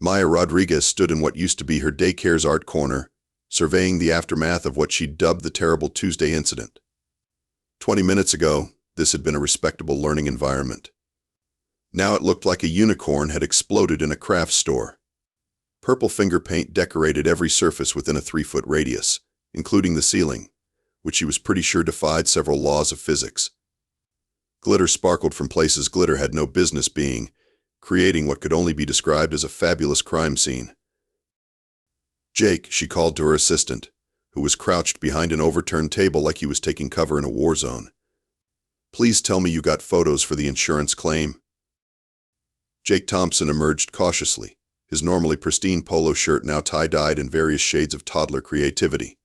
Maya Rodriguez stood in what used to be her daycare's art corner, surveying the aftermath of what she dubbed the terrible Tuesday incident. 20 minutes ago, this had been a respectable learning environment. Now it looked like a unicorn had exploded in a crafts store. Purple finger paint decorated every surface within a 3-foot radius, including the ceiling, which she was pretty sure defied several laws of physics. Glitter sparkled from places glitter had no business being, creating what could only be described as a fabulous crime scene. "Jake," she called to her assistant, who was crouched behind an overturned table like he was taking cover in a war zone. "Please tell me you got photos for the insurance claim." Jake Thompson emerged cautiously, his normally pristine polo shirt now tie-dyed in various shades of toddler creativity.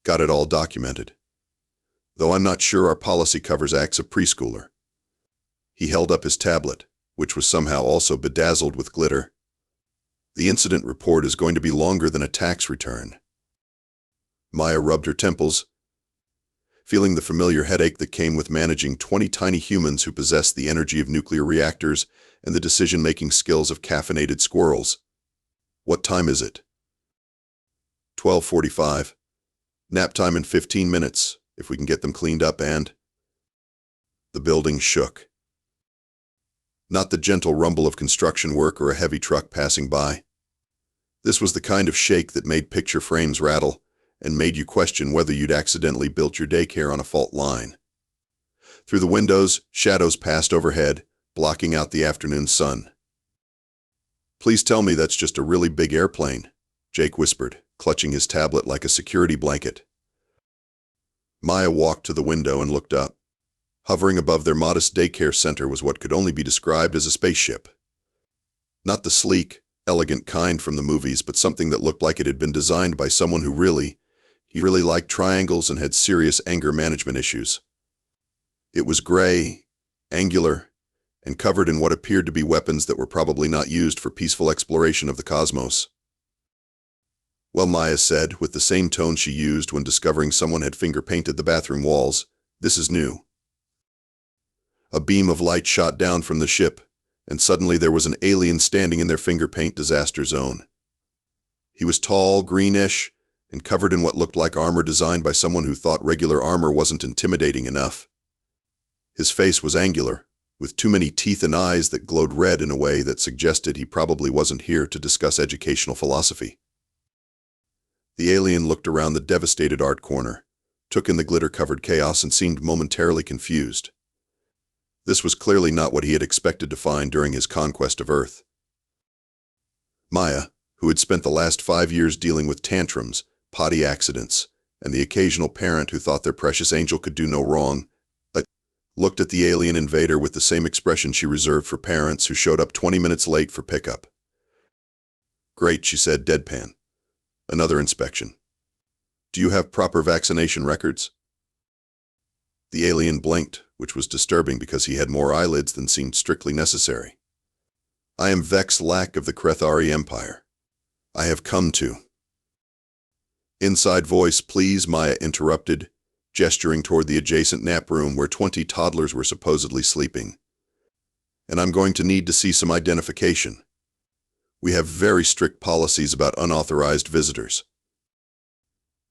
"Got it all documented. Though I'm not sure our policy covers acts of preschooler." He held up his tablet, which was somehow also bedazzled with glitter. "The incident report is going to be longer than a tax return." Maya rubbed her temples, feeling the familiar headache that came with managing 20 tiny humans who possessed the energy of nuclear reactors and the decision-making skills of caffeinated squirrels. "What time is it?" 12:45. "Nap time in 15 minutes, if we can get them cleaned up and—" The building shook. Not the gentle rumble of construction work or a heavy truck passing by. This was the kind of shake that made picture frames rattle and made you question whether you'd accidentally built your daycare on a fault line. Through the windows, shadows passed overhead, blocking out the afternoon sun. "Please tell me that's just a really big airplane," Jake whispered, clutching his tablet like a security blanket. Maya walked to the window and looked up. Hovering above their modest daycare center was what could only be described as a spaceship. Not the sleek, elegant kind from the movies, but something that looked like it had been designed by someone who really liked triangles and had serious anger management issues. It was gray, angular, and covered in what appeared to be weapons that were probably not used for peaceful exploration of the cosmos. "Well," Maya said, with the same tone she used when discovering someone had finger-painted the bathroom walls, "this is new." A beam of light shot down from the ship, and suddenly there was an alien standing in their finger paint disaster zone. He was tall, greenish, and covered in what looked like armor designed by someone who thought regular armor wasn't intimidating enough. His face was angular, with too many teeth and eyes that glowed red in a way that suggested he probably wasn't here to discuss educational philosophy. The alien looked around the devastated art corner, took in the glitter-covered chaos, and seemed momentarily confused. This was clearly not what he had expected to find during his conquest of Earth. Maya, who had spent the last 5 years dealing with tantrums, potty accidents, and the occasional parent who thought their precious angel could do no wrong, looked at the alien invader with the same expression she reserved for parents who showed up 20 minutes late for pickup. "Great," she said, deadpan. "Another inspection. Do you have proper vaccination records?" The alien blinked, which was disturbing because he had more eyelids than seemed strictly necessary. "I am Vex Lack of the Kreth'ari Empire. I have come to—" "Inside voice, please," Maya interrupted, gesturing toward the adjacent nap room where 20 toddlers were supposedly sleeping. "And I'm going to need to see some identification. We have very strict policies about unauthorized visitors."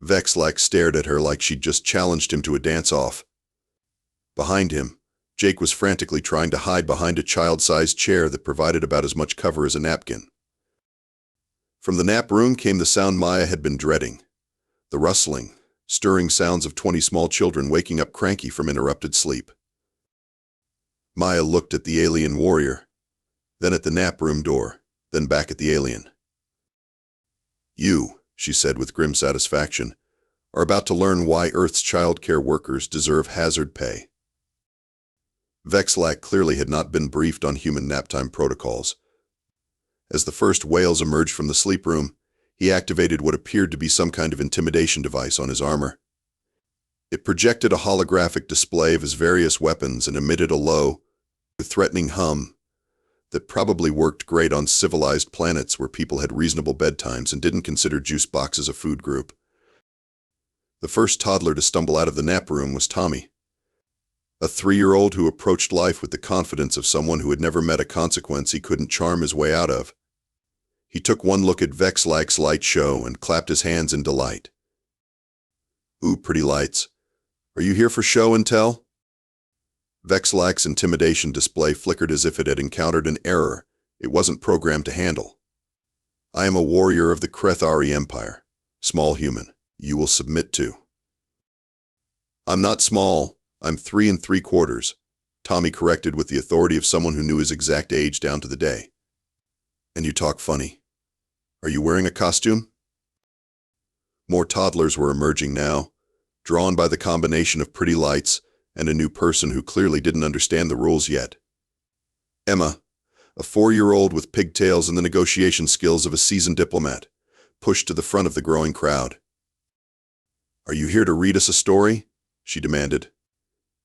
Vexlack stared at her like she'd just challenged him to a dance-off. Behind him, Jake was frantically trying to hide behind a child-sized chair that provided about as much cover as a napkin. From the nap room came the sound Maya had been dreading, the rustling, stirring sounds of 20 small children waking up cranky from interrupted sleep. Maya looked at the alien warrior, then at the nap room door, then back at the alien. "You," she said with grim satisfaction, "are about to learn why Earth's child care workers deserve hazard pay." Vexlack clearly had not been briefed on human naptime protocols. As the first wails emerged from the sleep room, he activated what appeared to be some kind of intimidation device on his armor. It projected a holographic display of his various weapons and emitted a low, threatening hum that probably worked great on civilized planets where people had reasonable bedtimes and didn't consider juice boxes a food group. The first toddler to stumble out of the nap room was Tommy, a 3-year-old who approached life with the confidence of someone who had never met a consequence he couldn't charm his way out of. He took one look at Vexlak's light show and clapped his hands in delight. "Ooh, pretty lights. Are you here for show and tell?" Vexlak's intimidation display flickered as if it had encountered an error it wasn't programmed to handle. "I am a warrior of the Kreth'ari Empire. Small human, you will submit to." "I'm not small. I'm 3 3/4, Tommy corrected with the authority of someone who knew his exact age down to the day. "And you talk funny. Are you wearing a costume?" More toddlers were emerging now, drawn by the combination of pretty lights and a new person who clearly didn't understand the rules yet. Emma, a 4-year-old with pigtails and the negotiation skills of a seasoned diplomat, pushed to the front of the growing crowd. "Are you here to read us a story?" she demanded.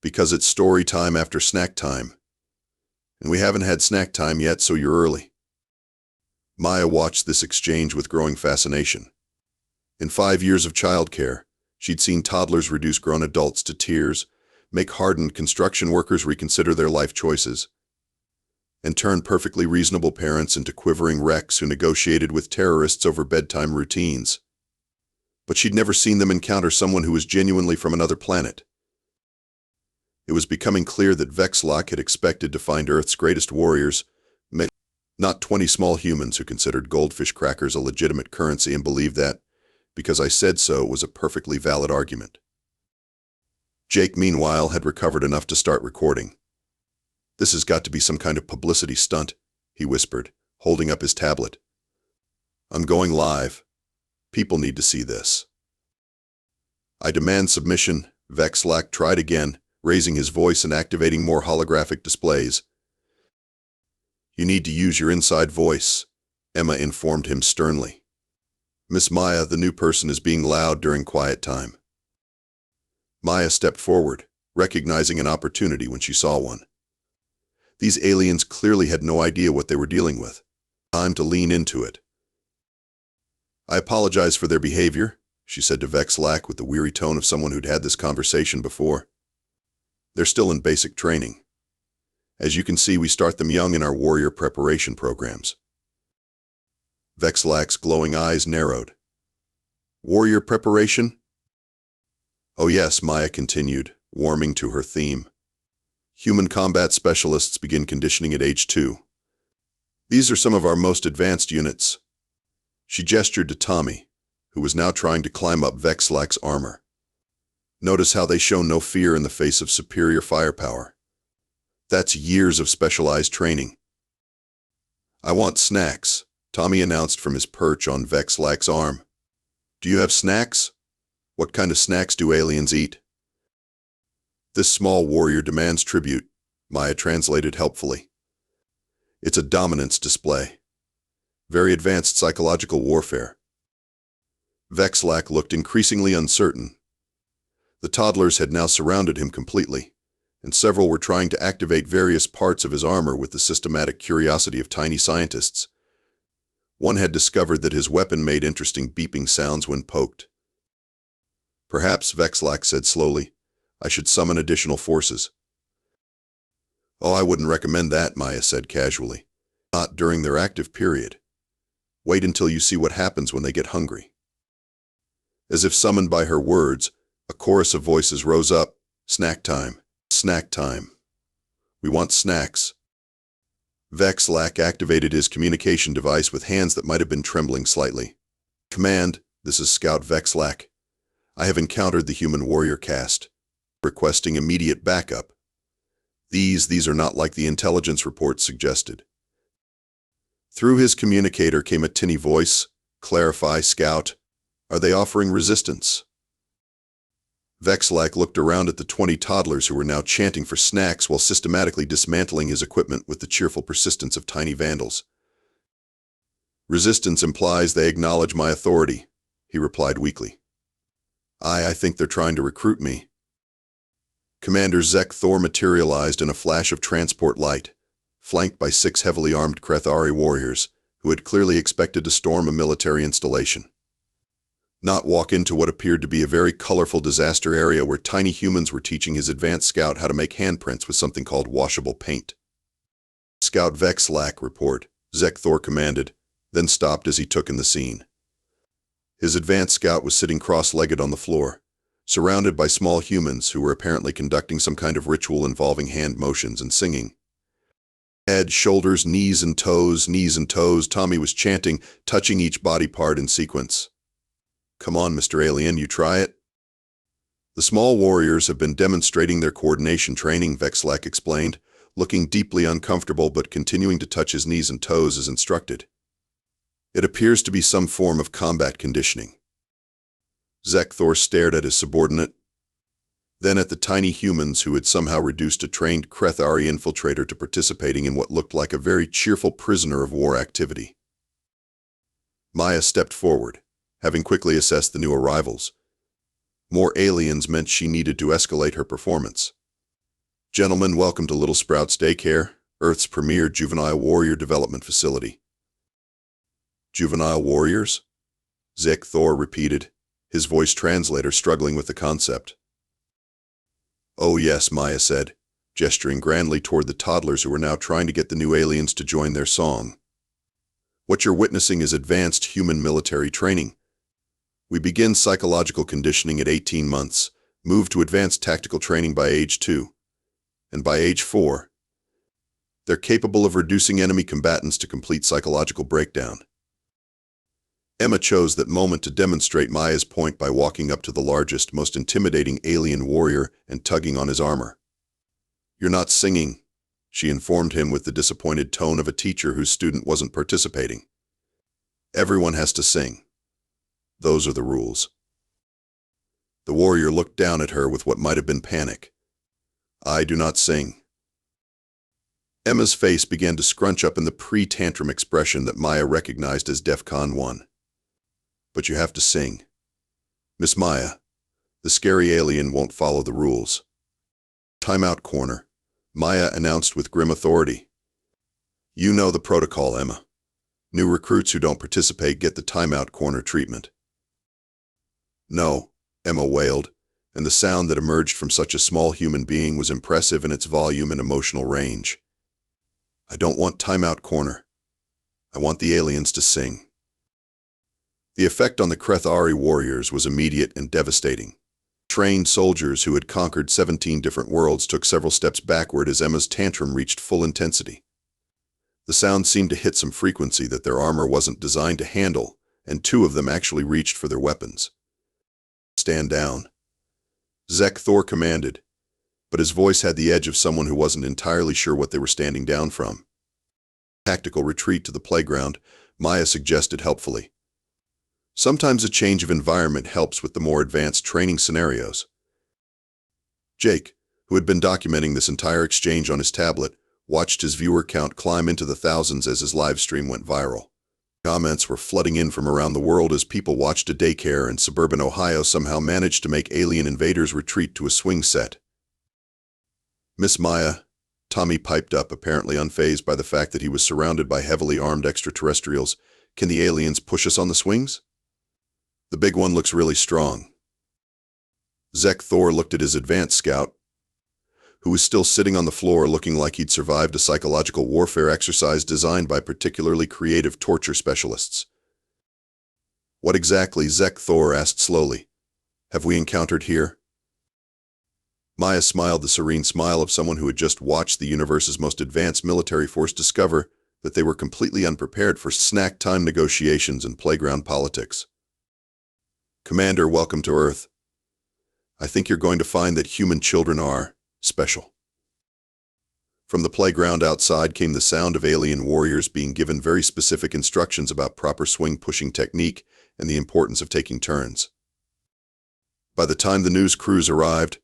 "Because it's story time after snack time. And we haven't had snack time yet, so you're early." Maya watched this exchange with growing fascination. In 5 years of childcare, she'd seen toddlers reduce grown adults to tears, make hardened construction workers reconsider their life choices, and turn perfectly reasonable parents into quivering wrecks who negotiated with terrorists over bedtime routines. But she'd never seen them encounter someone who was genuinely from another planet. It was becoming clear that Vexlak had expected to find Earth's greatest warriors, not 20 small humans who considered goldfish crackers a legitimate currency and believed that, because I said so, was a perfectly valid argument. Jake, meanwhile, had recovered enough to start recording. "This has got to be some kind of publicity stunt," he whispered, holding up his tablet. "I'm going live. People need to see this." "I demand submission," Vexlak tried again, raising his voice and activating more holographic displays. "You need to use your inside voice," Emma informed him sternly. "Miss Maya, the new person, is being loud during quiet time." Maya stepped forward, recognizing an opportunity when she saw one. These aliens clearly had no idea what they were dealing with. Time to lean into it. "I apologize for their behavior," she said to Vexlak with the weary tone of someone who'd had this conversation before. "They're still in basic training. As you can see, we start them young in our warrior preparation programs." Vexlak's glowing eyes narrowed. "Warrior preparation?" "Oh yes," Maya continued, warming to her theme. "Human combat specialists begin conditioning at age 2. These are some of our most advanced units." She gestured to Tommy, who was now trying to climb up Vexlak's armor. "Notice how they show no fear in the face of superior firepower. That's years of specialized training." "I want snacks," Tommy announced from his perch on Vexlak's arm. "Do you have snacks? What kind of snacks do aliens eat?" "This small warrior demands tribute," Maya translated helpfully. "It's a dominance display. Very advanced psychological warfare." Vexlak looked increasingly uncertain. The toddlers had now surrounded him completely, and several were trying to activate various parts of his armor with the systematic curiosity of tiny scientists. One had discovered that his weapon made interesting beeping sounds when poked. "Perhaps," Vexlak said slowly, "I should summon additional forces." "Oh, I wouldn't recommend that," Maya said casually. "Not during their active period. Wait until you see what happens when they get hungry." As if summoned by her words, a chorus of voices rose up. "Snack time! Snack time! We want snacks!" Vexlak activated his communication device with hands that might have been trembling slightly. "Command, this is Scout Vexlak. I have encountered the human warrior caste, requesting immediate backup. These are not like the intelligence reports suggested." Through his communicator came a tinny voice. "Clarify, Scout. Are they offering resistance?" Vexlak looked around at the 20 toddlers who were now chanting for snacks while systematically dismantling his equipment with the cheerful persistence of tiny vandals. "Resistance implies they acknowledge my authority," he replied weakly. I think they're trying to recruit me." Commander Zek Thor materialized in a flash of transport light, flanked by 6 heavily armed Kreth'ari warriors, who had clearly expected to storm a military installation. Not walk into what appeared to be a very colorful disaster area where tiny humans were teaching his advanced scout how to make handprints with something called washable paint. "Scout Vexlak, report," Zek Thor commanded, then stopped as he took in the scene. His advanced scout was sitting cross-legged on the floor, surrounded by small humans who were apparently conducting some kind of ritual involving hand motions and singing. Head, shoulders, knees and toes, Tommy was chanting, touching each body part in sequence. "Come on, Mr. Alien, you try it." "The small warriors have been demonstrating their coordination training," Vexlak explained, looking deeply uncomfortable but continuing to touch his knees and toes as instructed. "It appears to be some form of combat conditioning." Zekthor stared at his subordinate, then at the tiny humans who had somehow reduced a trained Kreth'ari infiltrator to participating in what looked like a very cheerful prisoner of war activity. Maya stepped forward, having quickly assessed the new arrivals. More aliens meant she needed to escalate her performance. "Gentlemen, welcome to Little Sprouts Daycare, Earth's premier juvenile warrior development facility." "Juvenile warriors?" Zekthor repeated, his voice translator struggling with the concept. "Oh yes," Maya said, gesturing grandly toward the toddlers who were now trying to get the new aliens to join their song. "What you're witnessing is advanced human military training. We begin psychological conditioning at 18 months, move to advanced tactical training by age 2, and by age 4, they're capable of reducing enemy combatants to complete psychological breakdown." Emma chose that moment to demonstrate Maya's point by walking up to the largest, most intimidating alien warrior and tugging on his armor. "You're not singing," she informed him with the disappointed tone of a teacher whose student wasn't participating. "Everyone has to sing. Those are the rules." The warrior looked down at her with what might have been panic. "I do not sing." Emma's face began to scrunch up in the pre-tantrum expression that Maya recognized as DEFCON 1. "But you have to sing. Miss Maya, the scary alien won't follow the rules." "Timeout corner," Maya announced with grim authority. "You know the protocol, Emma. New recruits who don't participate get the timeout corner treatment." "No," Emma wailed, and the sound that emerged from such a small human being was impressive in its volume and emotional range. "I don't want timeout corner. I want the aliens to sing." The effect on the Kreth'ari warriors was immediate and devastating. Trained soldiers who had conquered 17 different worlds took several steps backward as Emma's tantrum reached full intensity. The sound seemed to hit some frequency that their armor wasn't designed to handle, and 2 of them actually reached for their weapons. "Stand down," Zekthor commanded, but his voice had the edge of someone who wasn't entirely sure what they were standing down from. "Tactical retreat to the playground," Maya suggested helpfully. "Sometimes a change of environment helps with the more advanced training scenarios." Jake, who had been documenting this entire exchange on his tablet, watched his viewer count climb into the thousands as his live stream went viral. Comments were flooding in from around the world as people watched a daycare in suburban Ohio somehow manage to make alien invaders retreat to a swing set. "Miss Maya," Tommy piped up, apparently unfazed by the fact that he was surrounded by heavily armed extraterrestrials, "can the aliens push us on the swings? The big one looks really strong." Zekthor looked at his advanced scout, who was still sitting on the floor looking like he'd survived a psychological warfare exercise designed by particularly creative torture specialists. "What exactly?" Zekthor asked slowly. "Have we encountered here?" Maya smiled the serene smile of someone who had just watched the universe's most advanced military force discover that they were completely unprepared for snack time negotiations and playground politics. "Commander, welcome to Earth. I think you're going to find that human children are special." From the playground outside came the sound of alien warriors being given very specific instructions about proper swing-pushing technique and the importance of taking turns. By the time the news crews arrived,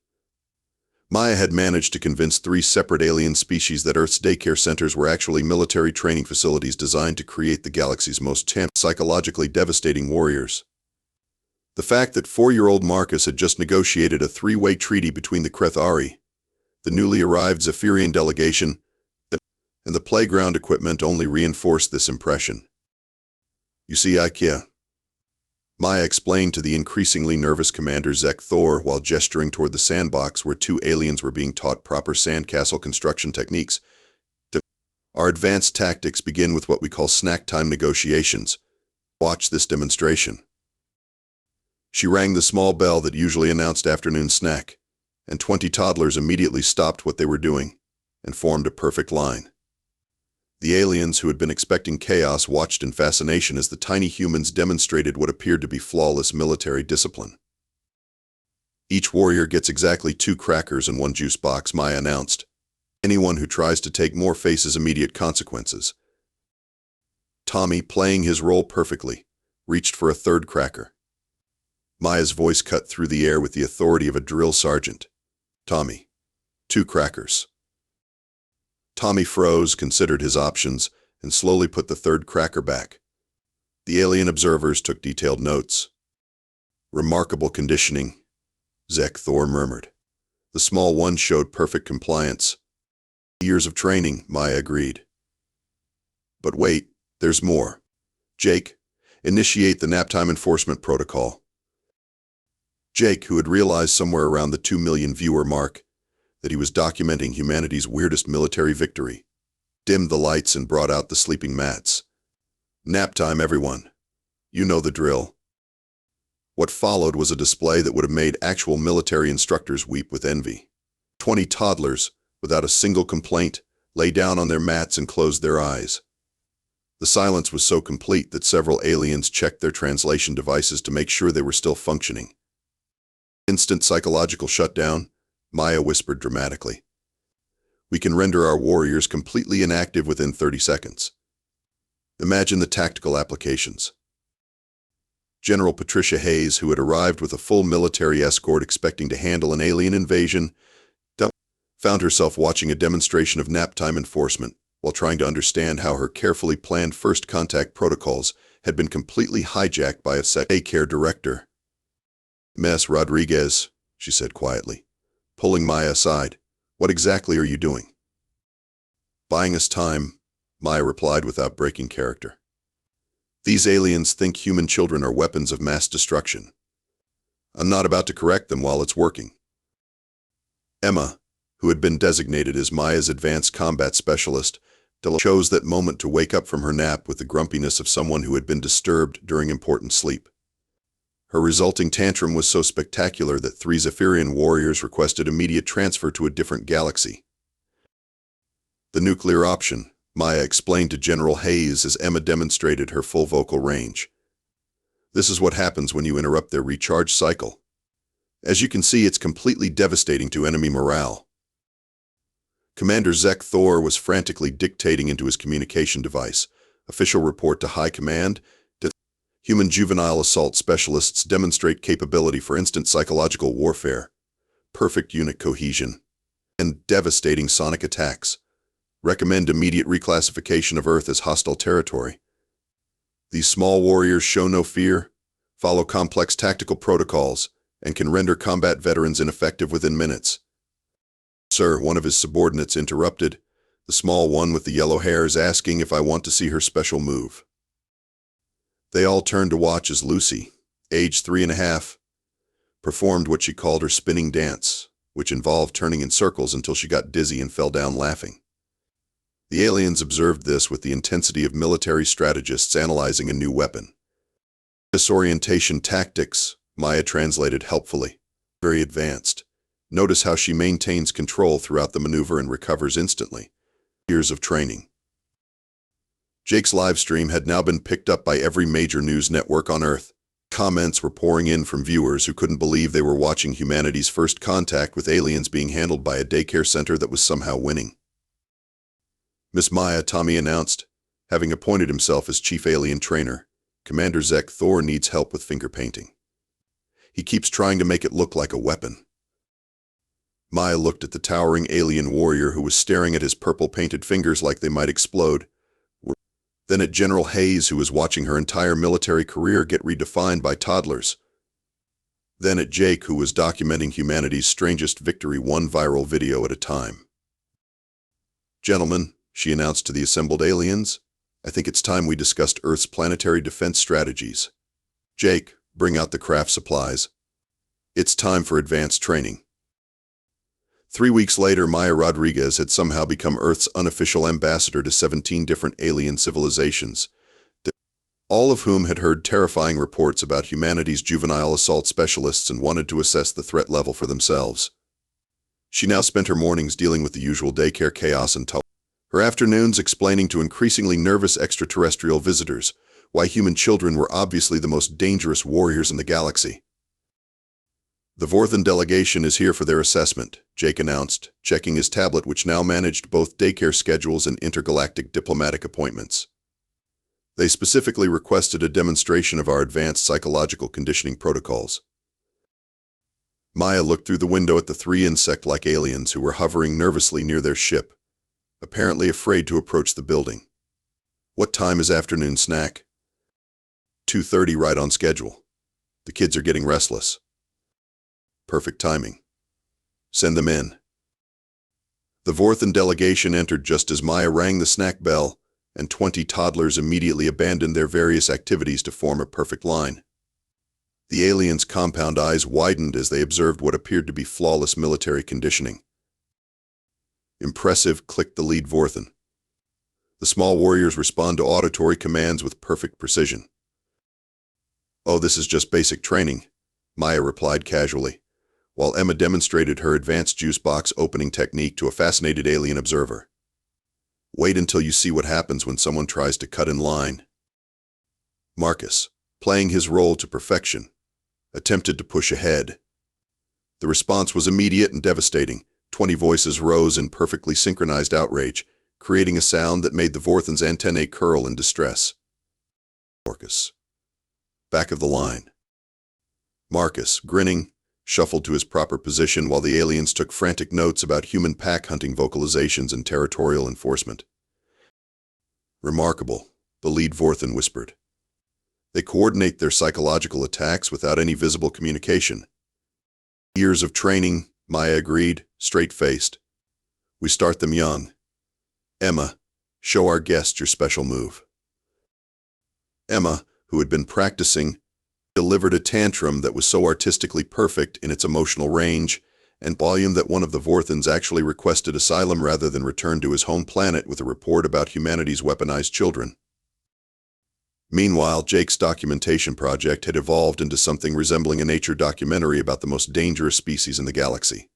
Maya had managed to convince 3 separate alien species that Earth's daycare centers were actually military training facilities designed to create the galaxy's most psychologically devastating warriors. The fact that 4-year-old Marcus had just negotiated a 3-way treaty between the Kreth'ari, the newly arrived Zephyrian delegation, and the playground equipment only reinforced this impression. "You see, IKEA," Maya explained to the increasingly nervous Commander Zekthor while gesturing toward the sandbox where 2 aliens were being taught proper sandcastle construction techniques. Our advanced tactics begin with what we call snack time negotiations. Watch this demonstration. She rang the small bell that usually announced afternoon snack, and 20 toddlers immediately stopped what they were doing and formed a perfect line. The aliens who had been expecting chaos watched in fascination as the tiny humans demonstrated what appeared to be flawless military discipline. Each warrior gets exactly 2 crackers and 1 juice box, Maya announced. Anyone who tries to take more faces immediate consequences. Tommy, playing his role perfectly, reached for a 3rd cracker. Maya's voice cut through the air with the authority of a drill sergeant. Tommy, 2 crackers. Tommy froze, considered his options, and slowly put the 3rd cracker back. The alien observers took detailed notes. Remarkable conditioning, Zek Thor murmured. The small one showed perfect compliance. Years of training, Maya agreed. But wait, there's more. Jake, initiate the naptime enforcement protocol. Jake, who had realized somewhere around the 2 million viewer mark that he was documenting humanity's weirdest military victory, dimmed the lights and brought out the sleeping mats. Nap time, everyone. You know the drill. What followed was a display that would have made actual military instructors weep with envy. 20 toddlers, without a single complaint, lay down on their mats and closed their eyes. The silence was so complete that several aliens checked their translation devices to make sure they were still functioning. Instant psychological shutdown, Maya whispered dramatically. We can render our warriors completely inactive within 30 seconds. Imagine the tactical applications. General Patricia Hayes, who had arrived with a full military escort expecting to handle an alien invasion, found herself watching a demonstration of naptime enforcement while trying to understand how her carefully planned first contact protocols had been completely hijacked by a daycare director. Miss Rodriguez, she said quietly, pulling Maya aside. What exactly are you doing? Buying us time, Maya replied without breaking character. These aliens think human children are weapons of mass destruction. I'm not about to correct them while it's working. Emma, who had been designated as Maya's advanced combat specialist, chose that moment to wake up from her nap with the grumpiness of someone who had been disturbed during important sleep. Her resulting tantrum was so spectacular that 3 Zephyrian warriors requested immediate transfer to a different galaxy. The nuclear option, Maya explained to General Hayes as Emma demonstrated her full vocal range. This is what happens when you interrupt their recharge cycle. As you can see, it's completely devastating to enemy morale. Commander Zek Thor was frantically dictating into his communication device. Official report to High Command. Human juvenile assault specialists demonstrate capability for instant psychological warfare, perfect unit cohesion, and devastating sonic attacks. Recommend immediate reclassification of Earth as hostile territory. These small warriors show no fear, follow complex tactical protocols, and can render combat veterans ineffective within minutes. Sir, one of his subordinates interrupted, the small one with the yellow hairs asking if I want to see her special move. They all turned to watch as Lucy, age 3.5, performed what she called her spinning dance, which involved turning in circles until she got dizzy and fell down laughing. The aliens observed this with the intensity of military strategists analyzing a new weapon. Disorientation tactics, Maya translated helpfully. Very advanced. Notice how she maintains control throughout the maneuver and recovers instantly. Years of training. Jake's live stream had now been picked up by every major news network on Earth. Comments were pouring in from viewers who couldn't believe they were watching humanity's first contact with aliens being handled by a daycare center that was somehow winning. Miss Maya, Tommy announced, having appointed himself as chief alien trainer. Commander Zek Thor needs help with finger painting. He keeps trying to make it look like a weapon. Maya looked at the towering alien warrior who was staring at his purple-painted fingers like they might explode. Then at General Hayes, who was watching her entire military career get redefined by toddlers. Then at Jake, who was documenting humanity's strangest victory one viral video at a time. Gentlemen, she announced to the assembled aliens, I think it's time we discussed Earth's planetary defense strategies. Jake, bring out the craft supplies. It's time for advanced training. 3 weeks later, Maya Rodriguez had somehow become Earth's unofficial ambassador to 17 different alien civilizations, all of whom had heard terrifying reports about humanity's juvenile assault specialists and wanted to assess the threat level for themselves. She now spent her mornings dealing with the usual daycare chaos and her afternoons explaining to increasingly nervous extraterrestrial visitors why human children were obviously the most dangerous warriors in the galaxy. "The Vorthan delegation is here for their assessment," Jake announced, checking his tablet, which now managed both daycare schedules and intergalactic diplomatic appointments. "They specifically requested a demonstration of our advanced psychological conditioning protocols." Maya looked through the window at the 3 insect-like aliens who were hovering nervously near their ship, apparently afraid to approach the building. "What time is afternoon snack?" 2:30, right on schedule. The kids are getting restless." "Perfect timing. Send them in." The Vorthan delegation entered just as Maya rang the snack bell, and 20 toddlers immediately abandoned their various activities to form a perfect line. The aliens' compound eyes widened as they observed what appeared to be flawless military conditioning. "Impressive," clicked the lead Vorthan. "The small warriors respond to auditory commands with perfect precision." "Oh, this is just basic training," Maya replied casually, while Emma demonstrated her advanced juice box opening technique to a fascinated alien observer. "Wait until you see what happens when someone tries to cut in line." Marcus, playing his role to perfection, attempted to push ahead. The response was immediate and devastating. 20 voices rose in perfectly synchronized outrage, creating a sound that made the Vorthan's antennae curl in distress. Marcus. Back of the line. Marcus, grinning, shuffled to his proper position while the aliens took frantic notes about human pack hunting vocalizations and territorial enforcement. "Remarkable," the lead Vorthan whispered. "They coordinate their psychological attacks without any visible communication." "Years of training," Maya agreed, straight-faced. "We start them young." "Emma, show our guest your special move." Emma, who had been practicing, delivered a tantrum that was so artistically perfect in its emotional range and volume that one of the Vorthans actually requested asylum rather than return to his home planet with a report about humanity's weaponized children. Meanwhile, Jake's documentation project had evolved into something resembling a nature documentary about the most dangerous species in the galaxy.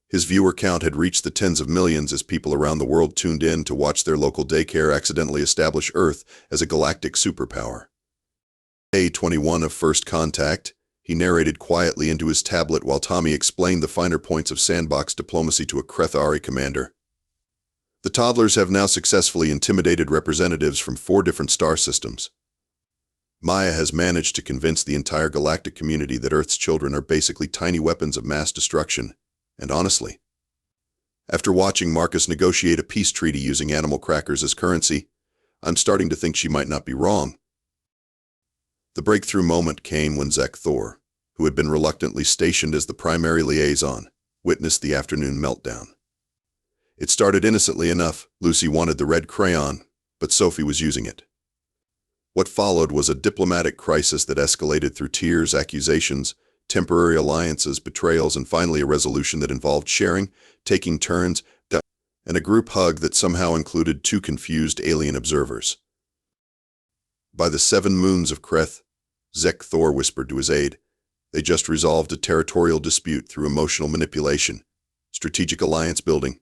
His viewer count had reached the tens of millions as people around the world tuned in to watch their local daycare accidentally establish Earth as a galactic superpower. Day 21 of First Contact, he narrated quietly into his tablet while Tommy explained the finer points of sandbox diplomacy to a Kreth'ari commander. "The Toddlers have now successfully intimidated representatives from 4 different star systems. Maya has managed to convince the entire galactic community that Earth's children are basically tiny weapons of mass destruction, and honestly, after watching Marcus negotiate a peace treaty using animal crackers as currency, I'm starting to think she might not be wrong." The breakthrough moment came when Zek Thor, who had been reluctantly stationed as the primary liaison, witnessed the afternoon meltdown. It started innocently enough. Lucy wanted the red crayon, but Sophie was using it. What followed was a diplomatic crisis that escalated through tears, accusations, temporary alliances, betrayals, and finally a resolution that involved sharing, taking turns, and a group hug that somehow included 2 confused alien observers. "By the 7 moons of Kreth," Zek Thor whispered to his aide, "they just resolved a territorial dispute through emotional manipulation, strategic alliance building,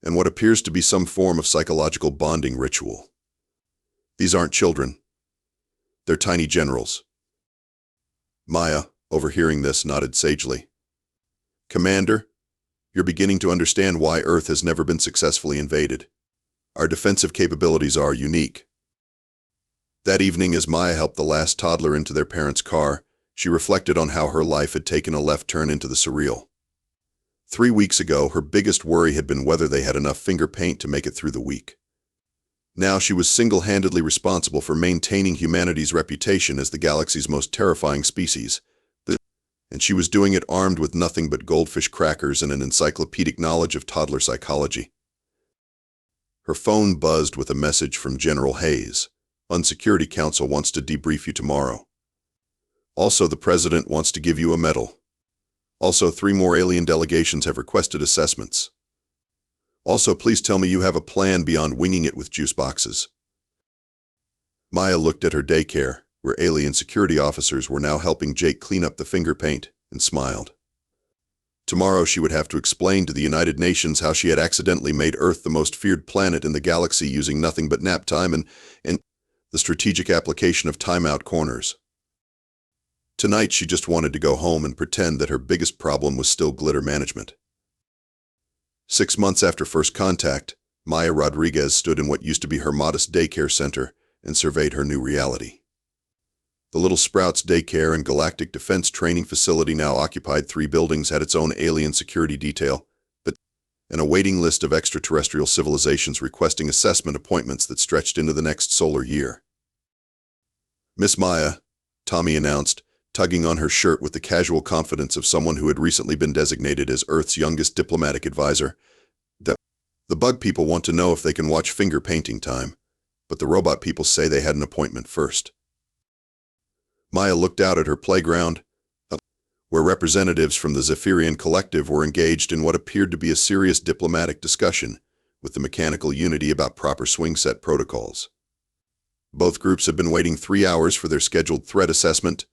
and what appears to be some form of psychological bonding ritual. These aren't children. They're tiny generals." Maya, overhearing this, nodded sagely. "Commander, you're beginning to understand why Earth has never been successfully invaded. Our defensive capabilities are unique." That evening, as Maya helped the last toddler into their parents' car, she reflected on how her life had taken a left turn into the surreal. 3 weeks ago, her biggest worry had been whether they had enough finger paint to make it through the week. Now she was single-handedly responsible for maintaining humanity's reputation as the galaxy's most terrifying species, and she was doing it armed with nothing but goldfish crackers and an encyclopedic knowledge of toddler psychology. Her phone buzzed with a message from General Hayes. "Unsecurity Council wants to debrief you tomorrow. Also, the President wants to give you a medal." Also, 3 more alien delegations have requested assessments. Also, please tell me you have a plan beyond winging it with juice boxes. Maya looked at her daycare, where alien security officers were now helping Jake clean up the finger paint, and smiled. Tomorrow she would have to explain to the United Nations how she had accidentally made Earth the most feared planet in the galaxy using nothing but nap time and the strategic application of timeout corners. Tonight she just wanted to go home and pretend that her biggest problem was still glitter management. 6 months after first contact, Maya Rodriguez stood in what used to be her modest daycare center and surveyed her new reality. The Little Sprouts Daycare and Galactic Defense Training Facility now occupied 3 buildings, had its own alien security detail, and a waiting list of extraterrestrial civilizations requesting assessment appointments that stretched into the next solar year. "Miss Maya," Tommy announced, tugging on her shirt with the casual confidence of someone who had recently been designated as Earth's youngest diplomatic advisor. "The bug people want to know if they can watch finger painting time, but the robot people say they had an appointment first." Maya looked out at her playground, where representatives from the Zephyrian Collective were engaged in what appeared to be a serious diplomatic discussion with the Mechanical Unity about proper swing set protocols. Both groups had been waiting 3 hours for their scheduled threat assessment,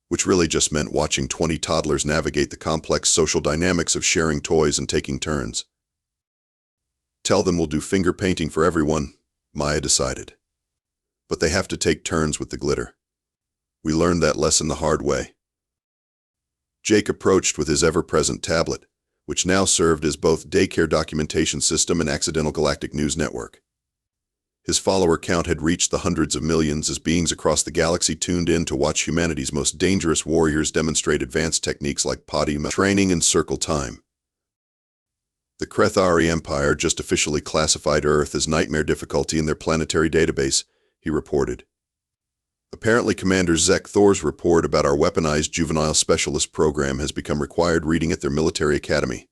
which really just meant watching 20 toddlers navigate the complex social dynamics of sharing toys and taking turns. "Tell them we'll do finger painting for everyone," Maya decided. "But they have to take turns with the glitter. We learned that lesson the hard way." Jake approached with his ever-present tablet, which now served as both daycare documentation system and accidental galactic news network. His follower count had reached the hundreds of millions as beings across the galaxy tuned in to watch humanity's most dangerous warriors demonstrate advanced techniques like potty training and circle time. The Kreth'ari Empire just officially classified Earth as nightmare difficulty in their planetary database, he reported. Apparently, Commander Zek Thor's report about our weaponized juvenile specialist program has become required reading at their military academy.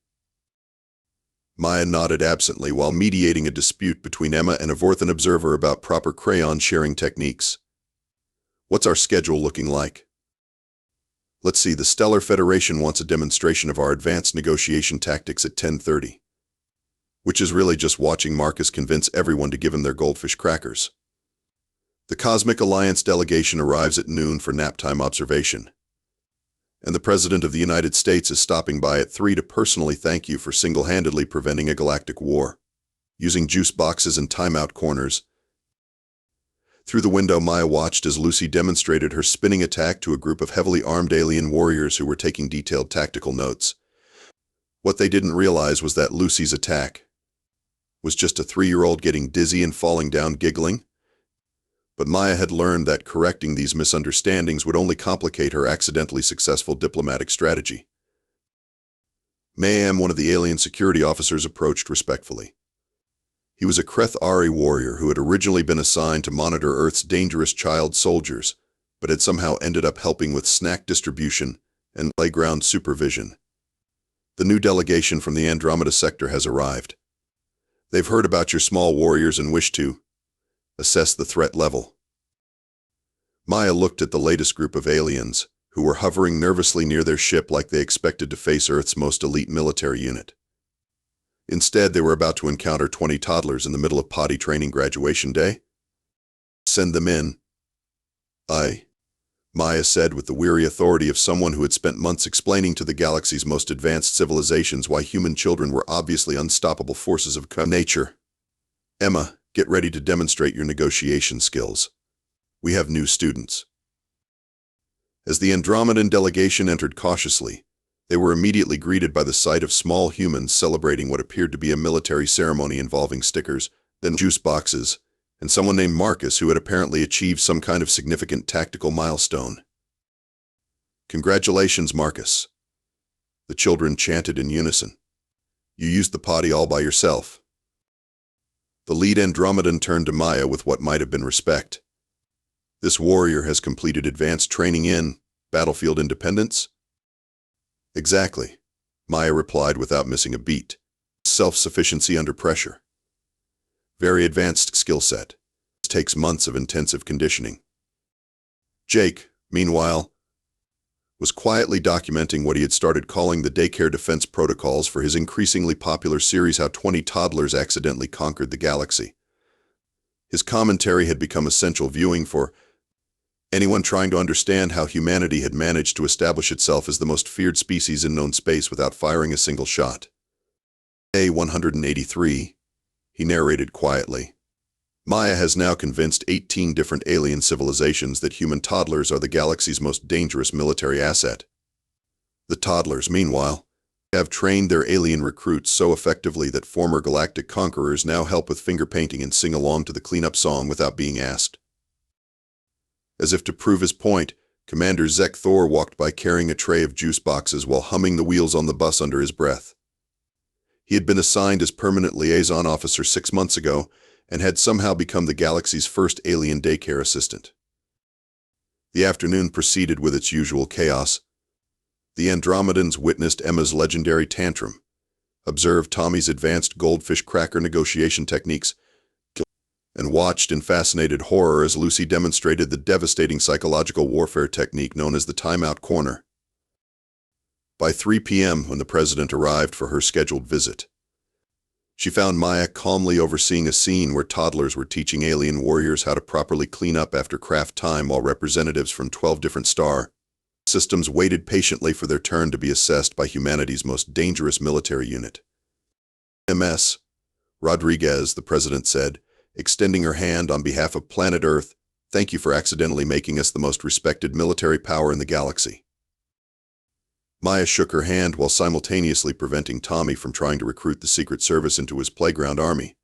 Maya nodded absently while mediating a dispute between Emma and a Vorthan observer about proper crayon sharing techniques. "What's our schedule looking like?" "Let's see, the Stellar Federation wants a demonstration of our advanced negotiation tactics at 10:30. Which is really just watching Marcus convince everyone to give him their goldfish crackers. The Cosmic Alliance delegation arrives at noon for nap time observation. And the President of the United States is stopping by at 3 to personally thank you for single-handedly preventing a galactic war, using juice boxes and timeout corners." Through the window, Maya watched as Lucy demonstrated her spinning attack to a group of heavily armed alien warriors who were taking detailed tactical notes. What they didn't realize was that Lucy's attack was just a 3-year-old getting dizzy and falling down giggling. But Maya had learned that correcting these misunderstandings would only complicate her accidentally successful diplomatic strategy. Mayhem, one of the alien security officers, approached respectfully. He was a Kreth'ari warrior who had originally been assigned to monitor Earth's dangerous child soldiers, but had somehow ended up helping with snack distribution and playground supervision. "The new delegation from the Andromeda sector has arrived. They've heard about your small warriors and wish to assess the threat level." Maya looked at the latest group of aliens, who were hovering nervously near their ship like they expected to face Earth's most elite military unit. Instead, they were about to encounter 20 toddlers in the middle of potty training graduation day. "Send them in." "Aye," Maya said with the weary authority of someone who had spent months explaining to the galaxy's most advanced civilizations why human children were obviously unstoppable forces of nature. "Emma, get ready to demonstrate your negotiation skills. We have new students." As the Andromedan delegation entered cautiously, they were immediately greeted by the sight of small humans celebrating what appeared to be a military ceremony involving stickers, then juice boxes, and someone named Marcus who had apparently achieved some kind of significant tactical milestone. "Congratulations, Marcus," the children chanted in unison. "You used the potty all by yourself." The lead Andromedan turned to Maya with what might have been respect. "This warrior has completed advanced training in battlefield independence?" "Exactly," Maya replied without missing a beat. "Self-sufficiency under pressure. Very advanced skill set. It takes months of intensive conditioning." Jake, meanwhile, was quietly documenting what he had started calling the daycare defense protocols for his increasingly popular series How 20 Toddlers Accidentally Conquered the Galaxy. His commentary had become essential viewing for anyone trying to understand how humanity had managed to establish itself as the most feared species in known space without firing a single shot. A-183, he narrated quietly. Maya has now convinced 18 different alien civilizations that human toddlers are the galaxy's most dangerous military asset. The toddlers, meanwhile, have trained their alien recruits so effectively that former galactic conquerors now help with finger painting and sing along to the cleanup song without being asked. As if to prove his point, Commander Zek Thor walked by carrying a tray of juice boxes while humming the wheels on the bus under his breath. He had been assigned as permanent liaison officer 6 months ago, and had somehow become the galaxy's first alien daycare assistant. The afternoon proceeded with its usual chaos. The Andromedans witnessed Emma's legendary tantrum, observed Tommy's advanced goldfish cracker negotiation techniques, and watched in fascinated horror as Lucy demonstrated the devastating psychological warfare technique known as the timeout corner. By 3 p.m., when the president arrived for her scheduled visit, she found Maya calmly overseeing a scene where toddlers were teaching alien warriors how to properly clean up after craft time while representatives from 12 different star systems waited patiently for their turn to be assessed by humanity's most dangerous military unit. MS. Rodriguez, the president said, extending her hand on behalf of planet Earth, "Thank you for accidentally making us the most respected military power in the galaxy." Maya shook her hand while simultaneously preventing Tommy from trying to recruit the Secret Service into his playground army.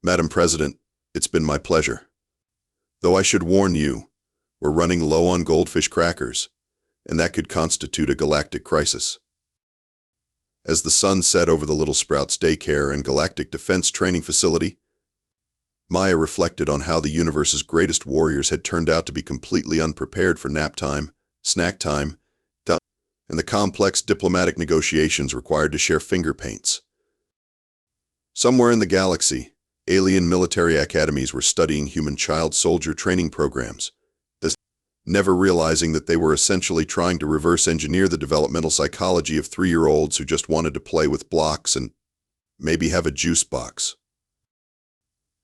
"Madam President, it's been my pleasure. Though I should warn you, we're running low on goldfish crackers, and that could constitute a galactic crisis." As the sun set over the Little Sprouts Daycare and Galactic Defense Training Facility, Maya reflected on how the universe's greatest warriors had turned out to be completely unprepared for nap time, snack time, and the complex diplomatic negotiations required to share finger paints. Somewhere in the galaxy, alien military academies were studying human child soldier training programs, never realizing that they were essentially trying to reverse engineer the developmental psychology of 3-year-olds who just wanted to play with blocks and maybe have a juice box.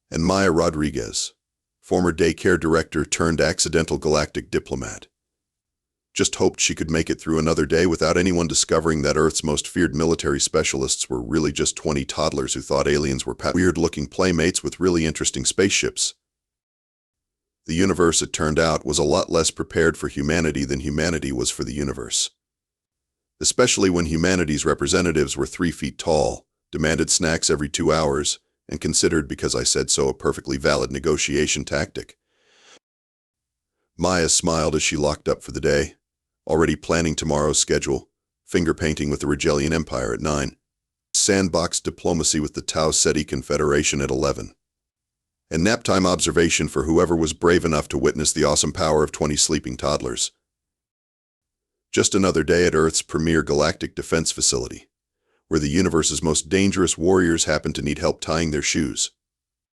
And Maya Rodriguez, former daycare director turned accidental galactic diplomat, just hoped she could make it through another day without anyone discovering that Earth's most feared military specialists were really just 20 toddlers who thought aliens were weird-looking playmates with really interesting spaceships. The universe, it turned out, was a lot less prepared for humanity than humanity was for the universe. Especially when humanity's representatives were 3 feet tall, demanded snacks every 2 hours, and considered because I said so a perfectly valid negotiation tactic. Maya smiled as she locked up for the day, already planning tomorrow's schedule, finger painting with the Kreth'ari Empire at 9, sandbox diplomacy with the Tau Ceti Confederation at 11, and naptime observation for whoever was brave enough to witness the awesome power of 20 sleeping toddlers. Just another day at Earth's premier galactic defense facility, where the universe's most dangerous warriors happen to need help tying their shoes.